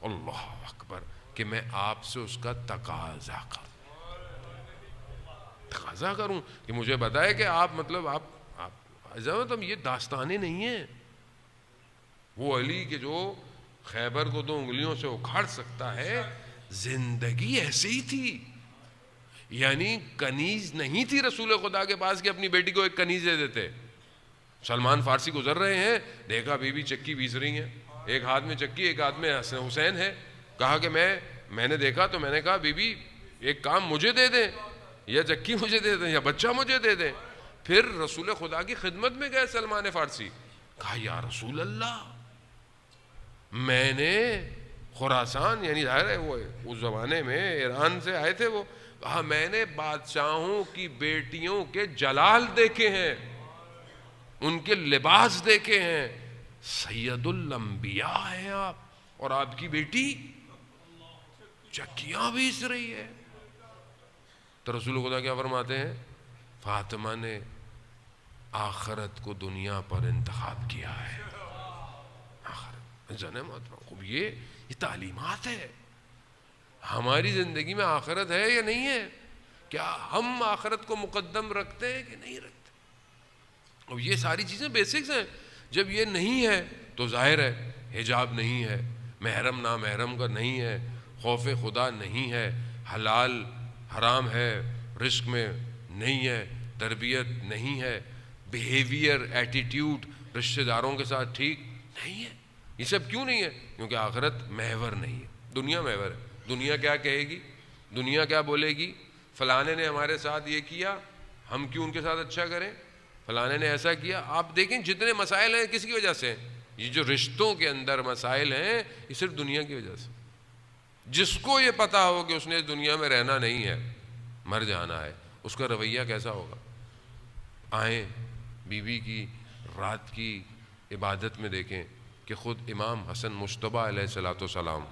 اللہ اکبر، کہ میں آپ سے اس کا تقاضا کروں کہ مجھے بتائے کہ آپ مطلب آپ تم یہ داستانیں نہیں ہیں. وہ علی کے جو خیبر کو 2 انگلیوں سے اکھاڑ سکتا ہے، زندگی ایسے ہی تھی. یعنی کنیز نہیں تھی رسول خدا کے پاس کہ اپنی بیٹی کو ایک کنیز دے دیتے. سلمان فارسی گزر رہے ہیں، دیکھا بی بی چکی پیس رہی ہیں، ایک ہاتھ میں چکی ایک ہاتھ میں حسین ہے. کہا کہ میں نے دیکھا تو میں نے کہا بی بی ایک کام مجھے دے دیں، یا چکی مجھے دے دیں یا بچہ مجھے دے دیں. پھر رسول خدا کی خدمت میں گئے سلمان فارسی، کہا یا رسول اللہ، میں نے خراسان، یعنی ظاہر ہے وہ اس زمانے میں ایران سے آئے تھے، وہ کہا میں نے بادشاہوں کی بیٹیوں کے جلال دیکھے ہیں، ان کے لباس دیکھے ہیں، سید الانبیاء ہیں آپ، اور آپ کی بیٹی چکیاں بیچ رہی ہے. تو رسول خدا کیا فرماتے ہیں؟ فاطمہ نے آخرت کو دنیا پر انتخاب کیا ہے. خوب یہ تعلیمات ہے. ہماری زندگی میں آخرت ہے یا نہیں ہے؟ کیا ہم آخرت کو مقدم رکھتے ہیں کہ نہیں رکھتے؟ اب یہ ساری چیزیں بیسکس ہیں. جب یہ نہیں ہے تو ظاہر ہے حجاب نہیں ہے، محرم نامحرم کا نہیں ہے، خوف خدا نہیں ہے، حلال حرام ہے رزق میں نہیں ہے، تربیت نہیں ہے، بیہیویئر ایٹیٹیوڈ رشتہ داروں کے ساتھ ٹھیک نہیں ہے. یہ سب کیوں نہیں ہے؟ کیونکہ آخرت محور نہیں ہے، دنیا محور ہے. دنیا کیا کہے گی، دنیا کیا بولے گی؟ فلانے نے ہمارے ساتھ یہ کیا، ہم کیوں ان کے ساتھ اچھا کریں؟ فلانے نے ایسا کیا. آپ دیکھیں جتنے مسائل ہیں کس کی وجہ سے؟ یہ جو رشتوں کے اندر مسائل ہیں یہ صرف دنیا کی وجہ سے. جس کو یہ پتا ہو کہ اس نے اس دنیا میں رہنا نہیں ہے، مر جانا ہے، اس کا رویہ کیسا ہوگا؟ آئیں بیوی کی رات کی عبادت میں دیکھیں کہ خود امام حسن مجتبیٰ علیہ الصلوۃ والسلام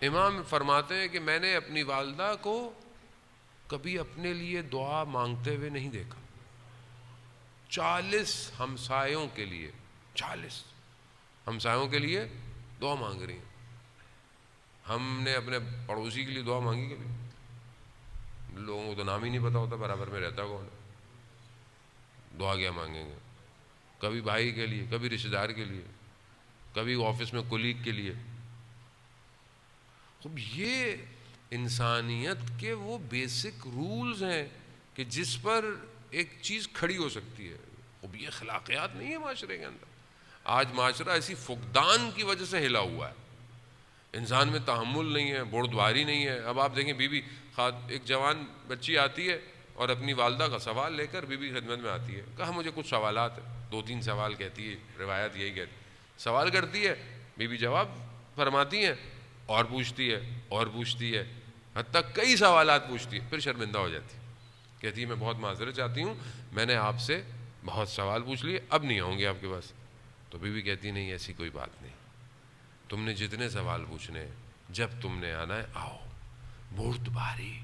امام فرماتے ہیں کہ میں نے اپنی والدہ کو کبھی اپنے لیے دعا مانگتے ہوئے نہیں دیکھا. 40 ہمسایوں کے لیے، 40 ہمسایوں کے لیے دعا مانگ رہی ہیں. ہم نے اپنے پڑوسی کے لیے دعا مانگی کبھی؟ لوگوں کو تو نام ہی نہیں پتا ہوتا برابر میں رہتا کون ہے، دعا کیا مانگیں گے؟ کبھی بھائی کے لیے، کبھی رشتہ دار کے لیے، کبھی آفس میں کولیگ کے لیے. خب یہ انسانیت کے وہ بیسک رولز ہیں کہ جس پر ایک چیز کھڑی ہو سکتی ہے. خب یہ اخلاقیات نہیں ہے معاشرے کے اندر. آج معاشرہ ایسی فقدان کی وجہ سے ہلا ہوا ہے. انسان میں تحمل نہیں ہے، بردباری نہیں ہے. اب آپ دیکھیں بیوی ایک جوان بچی آتی ہے اور اپنی والدہ کا سوال لے کر بیوی خدمت میں آتی ہے. کہا مجھے کچھ سوالات ہیں، 2-3 سوال کہتی ہے، روایت یہی کہتی ہے. سوال کرتی ہے، بیوی جواب فرماتی ہیں، اور پوچھتی ہے اور پوچھتی ہے، حتیٰ کئی سوالات پوچھتی ہے. پھر شرمندہ ہو جاتی ہے، کہتی ہے میں بہت معذرت چاہتی ہوں، میں نے آپ سے بہت سوال پوچھ لیے، اب نہیں آؤں گی آپ کے پاس. تو بیوی کہتی نہیں ایسی کوئی بات نہیں، تم نے جتنے سوال پوچھنے ہیں، جب تم نے آنا ہے آؤ. بردباری،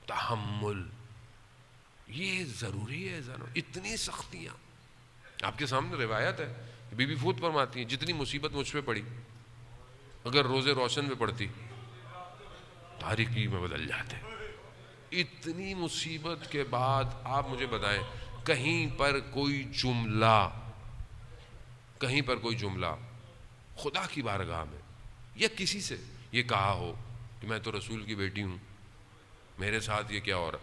تحمل، یہ ضروری ہے. اتنی سختیاں آپ کے سامنے روایت ہے کہ بی بی فوت فرماتی ہیں جتنی مصیبت مجھ پہ پڑی، اگر روزے روشن پہ پڑتی تاریکی میں بدل جاتے. اتنی مصیبت کے بعد آپ مجھے بتائیں کہیں پر کوئی جملہ خدا کی بارگاہ میں یا کسی سے یہ کہا ہو کہ میں تو رسول کی بیٹی ہوں، میرے ساتھ یہ کیا ہو رہا؟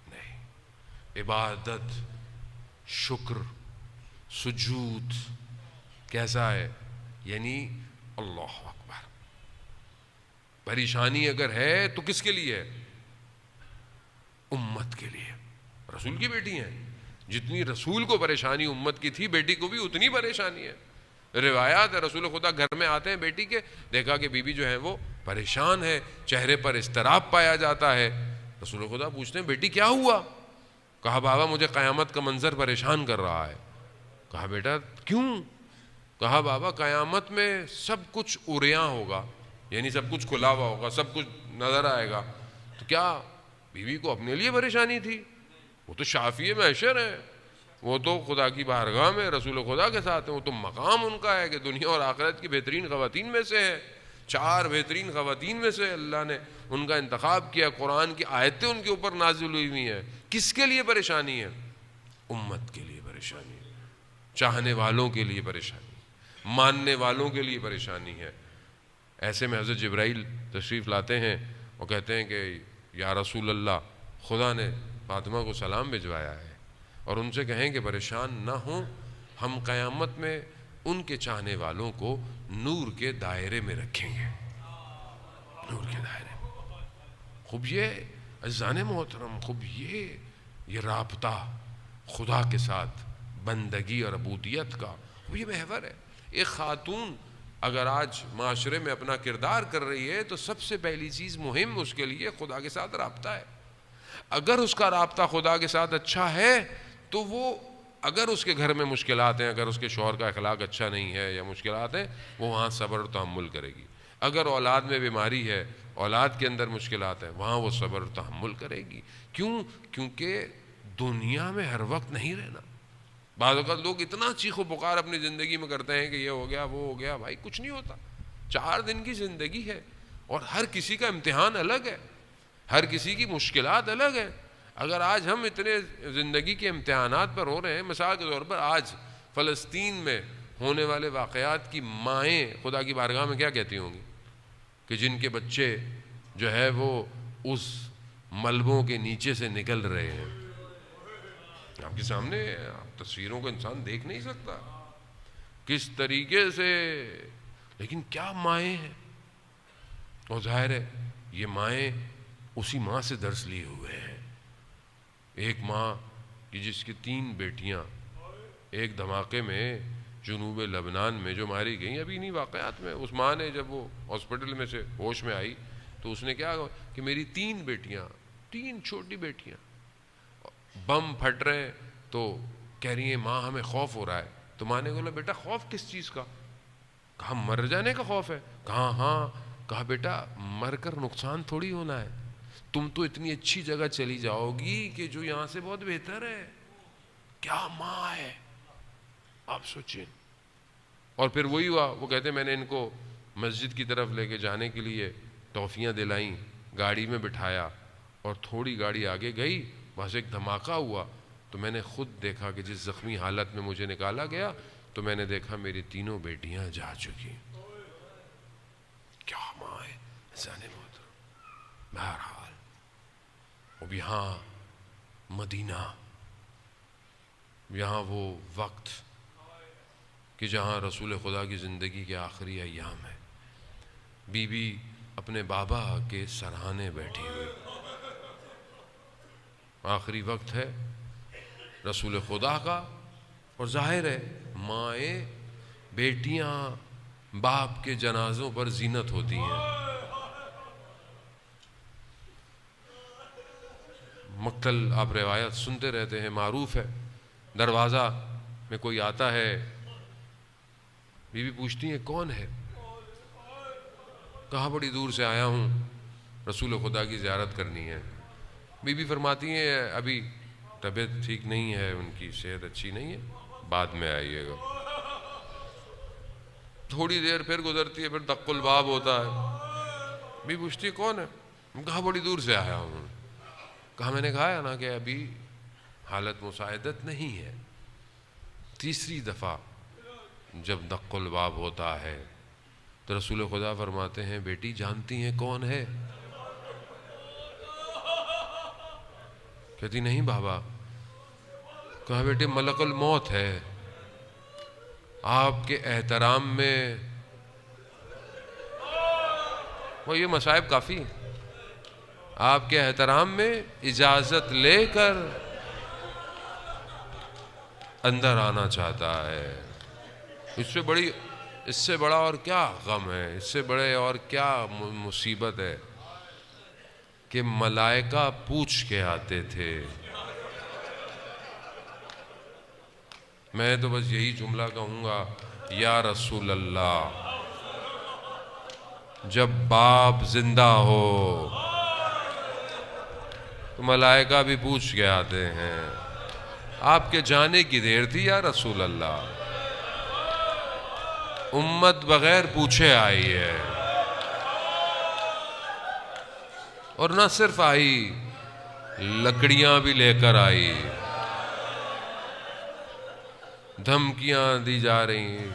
نہیں. عبادت، شکر، سجود کیسا ہے؟ یعنی اللہ اکبر. پریشانی اگر ہے تو کس کے لیے ہے؟ امت کے لیے. رسول کی بیٹی ہیں، جتنی رسول کو پریشانی امت کی تھی بیٹی کو بھی اتنی پریشانی ہے. روایات ہے رسول خدا گھر میں آتے ہیں بیٹی کے، دیکھا کہ بیوی جو ہے وہ پریشان ہے، چہرے پر اضطراب پایا جاتا ہے. رسول خدا پوچھتے ہیں بیٹی کیا ہوا؟ کہا بابا مجھے قیامت کا منظر پریشان کر رہا ہے. کہا بیٹا کیوں؟ کہا بابا قیامت میں سب کچھ عریاں ہوگا، یعنی سب کچھ کھلا ہوا ہوگا، سب کچھ نظر آئے گا. تو کیا بیوی کو اپنے لیے پریشانی تھی؟ وہ تو شافی محشر ہے، وہ تو خدا کی بارگاہ میں رسول خدا کے ساتھ ہیں، وہ تو مقام ان کا ہے کہ دنیا اور آخرت کی بہترین خواتین میں سے ہے. 4 بہترین خواتین میں سے اللہ نے ان کا انتخاب کیا، قرآن کی آیتیں ان کے اوپر نازل ہوئی ہوئی ہیں. کس کے لیے پریشانی ہے؟ امت کے لیے پریشانی ہے، چاہنے والوں کے لیے پریشانی، ماننے والوں کے لیے پریشانی ہے. ایسے میں حضرت جبرائیل تشریف لاتے ہیں اور کہتے ہیں کہ یا رسول اللہ، خدا نے فاطمہ کو سلام بھجوایا ہے اور ان سے کہیں کہ پریشان نہ ہوں، ہم قیامت میں ان کے چاہنے والوں کو نور کے دائرے میں رکھیں گے. نور کے دائرے میں. خوب یہ عزیزان محترم، خوب یہ رابطہ خدا کے ساتھ بندگی اور عبودیت کا وہ یہ محور ہے. ایک خاتون اگر آج معاشرے میں اپنا کردار کر رہی ہے تو سب سے پہلی چیز مہم اس کے لیے خدا کے ساتھ رابطہ ہے. اگر اس کا رابطہ خدا کے ساتھ اچھا ہے تو وہ، اگر اس کے گھر میں مشکلات ہیں، اگر اس کے شوہر کا اخلاق اچھا نہیں ہے یا مشکلات ہیں، وہ وہاں صبر و تحمل کرے گی. اگر اولاد میں بیماری ہے، اولاد کے اندر مشکلات ہیں، وہاں وہ صبر و تحمل کرے گی. کیوں؟ کیونکہ دنیا میں ہر وقت نہیں رہنا. بعض اوقات لوگ اتنا چیخ و پکار اپنی زندگی میں کرتے ہیں کہ یہ ہو گیا وہ ہو گیا. بھائی کچھ نہیں ہوتا. 4 دن کی زندگی ہے اور ہر کسی کا امتحان الگ ہے، ہر کسی کی مشکلات الگ ہیں. اگر آج ہم اتنے زندگی کے امتحانات پر ہو رہے ہیں، مثال کے طور پر آج فلسطین میں ہونے والے واقعات کی مائیں خدا کی بارگاہ میں کیا کہتی ہوں گی کہ جن کے بچے جو ہے وہ اس ملبوں کے نیچے سے نکل رہے ہیں. آپ کے سامنے تصویروں کو انسان دیکھ نہیں سکتا کس طریقے سے، لیکن کیا مائیں ہیں. اور ظاہر ہے یہ مائیں اسی ماں سے درس لیے ہوئے ہیں. ایک ماں کی جس کی 3 بیٹیاں ایک دھماکے میں جنوب لبنان میں جو ماری گئیں. ابھی انہی واقعات میں اس ماں نے جب وہ ہاسپٹل میں سے ہوش میں آئی تو اس نے کیا کہ میری 3 بیٹیاں، 3 چھوٹی بیٹیاں، بم پھٹ رہے ہیں تو کہہ رہی ہیں ماں ہمیں خوف ہو رہا ہے. تو ماں نے بولا بیٹا خوف کس چیز کا؟ کہا مر جانے کا خوف ہے. کہا ہاں. کہا بیٹا مر کر نقصان تھوڑی ہونا ہے، تم تو اتنی اچھی جگہ چلی جاؤ گی کہ جو یہاں سے بہت بہتر ہے. کیا ماں ہے آپ سوچیں. اور پھر وہی ہوا، وہ کہتے میں نے ان کو مسجد کی طرف لے کے جانے کے لیے ٹافیاں دلائیں، گاڑی میں بٹھایا اور تھوڑی گاڑی آگے گئی، وہاں سے ایک دھماکہ ہوا تو میں نے خود دیکھا کہ جس زخمی حالت میں مجھے نکالا گیا تو میں نے دیکھا میری 3 بیٹیاں جا چکی. کیا ماں ہے انسان محترم. بہرحال اب یہاں مدینہ، یہاں وہ وقت کہ جہاں رسول خدا کی زندگی کے آخری ایام ہے. بی بی اپنے بابا کے سرہانے بیٹھی ہوئی، آخری وقت ہے رسول خدا کا. اور ظاہر ہے مائیں، بیٹیاں باپ کے جنازوں پر زینت ہوتی ہیں. مقتل آپ روایت سنتے رہتے ہیں، معروف ہے. دروازہ میں کوئی آتا ہے، بی بی پوچھتی ہیں کون ہے؟ کہاں بڑی دور سے آیا ہوں، رسول خدا کی زیارت کرنی ہے. بی بی فرماتی ہیں ابھی طبیعت ٹھیک نہیں ہے، ان کی صحت اچھی نہیں ہے، بعد میں آئیے گا. تھوڑی دیر پھر گزرتی ہے، پھر دق الباب ہوتا ہے. بی پوچھتی ہے کون ہے؟ کہاں بڑی دور سے آیا ہوں. کہا میں نے کہا ہے نا کہ ابھی حالت مساعدت نہیں ہے. تیسری دفعہ جب دق الباب ہوتا ہے تو رسول خدا فرماتے ہیں بیٹی جانتی ہیں کون ہے؟ کہتی نہیں بابا. کہا بیٹے ملک الموت ہے، آپ کے احترام میں. وہ یہ مصائب کافی ہیں. آپ کے احترام میں اجازت لے کر اندر آنا چاہتا ہے. اس سے بڑا اور کیا غم ہے، اس سے بڑے اور کیا مصیبت ہے کہ ملائکہ پوچھ کے آتے تھے. میں تو بس یہی جملہ کہوں گا، یا رسول اللہ جب باپ زندہ ہو تو ملائکہ بھی پوچھ کے آتے ہیں. آپ کے جانے کی دیر تھی یا رسول اللہ، امت بغیر پوچھے آئی ہے. اور نہ صرف آئی، لکڑیاں بھی لے کر آئی، دھمکیاں دی جا رہی ہیں۔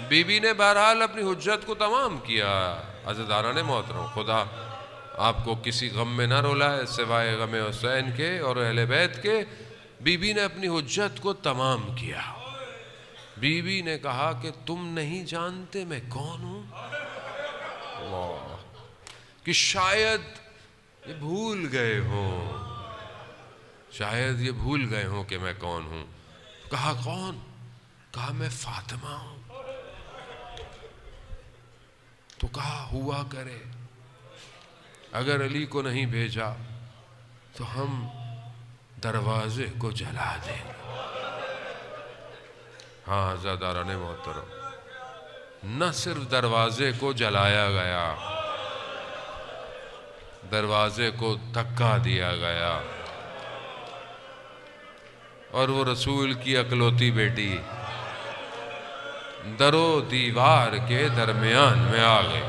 بی بی نے بہرحال اپنی حجت کو تمام کیا۔ عزیزان محترم، خدا آپ کو کسی غم میں نہ رولائے سوائے غم حسین کے اور اہل بیت کے۔ بی بی نے اپنی حجت کو تمام کیا۔ بی بی نے کہا کہ تم نہیں جانتے میں کون ہوں؟ اللہ، کہ شاید یہ بھول گئے ہوں، شاید یہ بھول گئے ہوں کہ میں کون ہوں۔ کہا کون؟ کہا میں فاطمہ ہوں۔ تو کہا ہوا کرے اگر علی کو نہیں بھیجا تو ہم دروازے کو جلا دیں گے۔ ہاں عزیزان محترم، نہ صرف دروازے کو جلایا گیا، دروازے کو دھکا دیا گیا، اور وہ رسول کی اکلوتی بیٹی در و دیوار کے درمیان میں آ گئی۔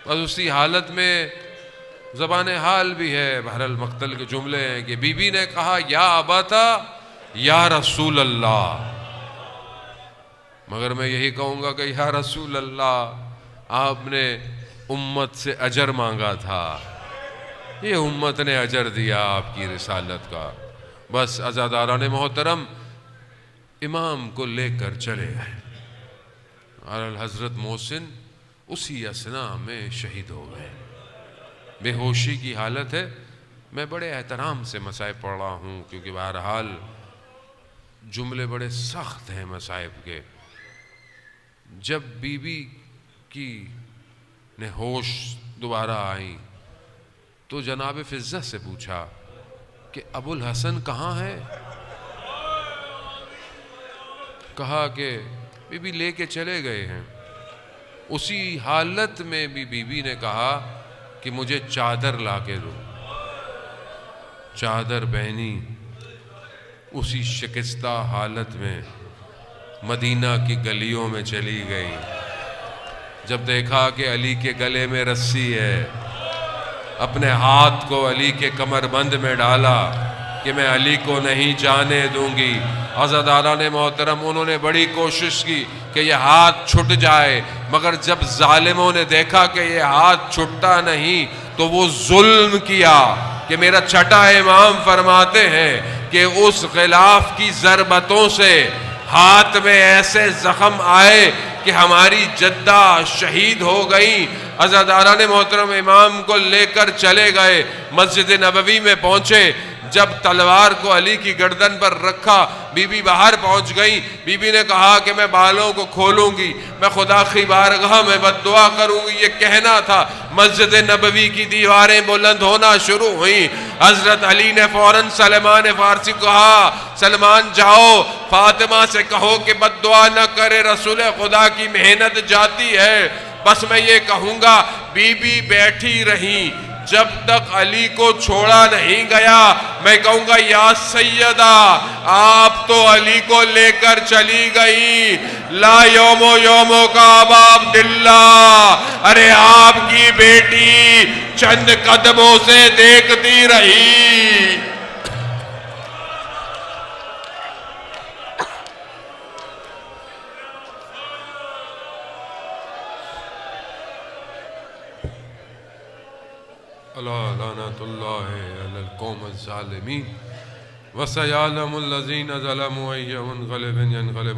بس اسی حالت میں زبان حال بھی ہے، بہرحال مقتل کے جملے ہیں کہ بی بی نے کہا یا اباتا یا رسول اللہ، مگر میں یہی کہوں گا کہ یا رسول اللہ، آپ نے امت سے اجر مانگا تھا، یہ امت نے اجر دیا آپ کی رسالت کا۔ بس عزیزان محترم، امام کو لے کر چلے گئے اور حضرت محسن اسی اثنا میں شہید ہو گئے۔ بے ہوشی کی حالت ہے۔ میں بڑے احترام سے مصائب پڑھ رہا ہوں کیونکہ بہرحال جملے بڑے سخت ہیں مصائب کے۔ جب بی بی کی نے ہوش دوبارہ آئی تو جناب فضہ سے پوچھا کہ ابو الحسن کہاں ہے؟ کہا کہ بی بی لے کے چلے گئے ہیں۔ اسی حالت میں بھی بی بی نے کہا کہ مجھے چادر لا کے دو۔ چادر پہنی، اسی شکستہ حالت میں مدینہ کی گلیوں میں چلی گئی۔ جب دیکھا کہ علی کے گلے میں رسی ہے، اپنے ہاتھ کو علی کے کمر بند میں ڈالا کہ میں علی کو نہیں جانے دوں گی۔ عزیزان محترم، انہوں نے بڑی کوشش کی کہ یہ ہاتھ چھٹ جائے، مگر جب ظالموں نے دیکھا کہ یہ ہاتھ چھٹتا نہیں تو وہ ظلم کیا کہ میرا چھٹا امام فرماتے ہیں کہ اس غلاف کی ضربتوں سے ہاتھ میں ایسے زخم آئے کہ ہماری جدہ شہید ہو گئی۔ عزیزان محترم، امام کو لے کر چلے گئے، مسجد نبوی میں پہنچے۔ جب تلوار کو علی کی گردن پر رکھا، بی بی باہر پہنچ گئی۔ بی بی نے کہا کہ میں بالوں کو کھولوں گی، میں خدا کی بارگاہ میں بد دعا کروں گی، یہ کہنا تھا۔ مسجد نبوی کی دیواریں بلند ہونا شروع ہوئیں۔ حضرت علی نے فوراً سلمان فارسی کو کہا سلمان جاؤ فاطمہ سے کہو کہ بد دعا نہ کرے، رسول خدا کی محنت جاتی ہے۔ بس میں یہ کہوں گا، بی بی بیٹھی رہی جب تک علی کو چھوڑا نہیں گیا۔ میں کہوں گا یا سیدہ، آپ تو علی کو لے کر چلی گئی، لا یومو یومو کا ابا عبداللہ، ارے آپ کی بیٹی چند قدموں سے دیکھتی رہی۔ لعنت اللہ علی القوم الظالمین وسیعلم الذین ظلموا ای منقلب ینقلبون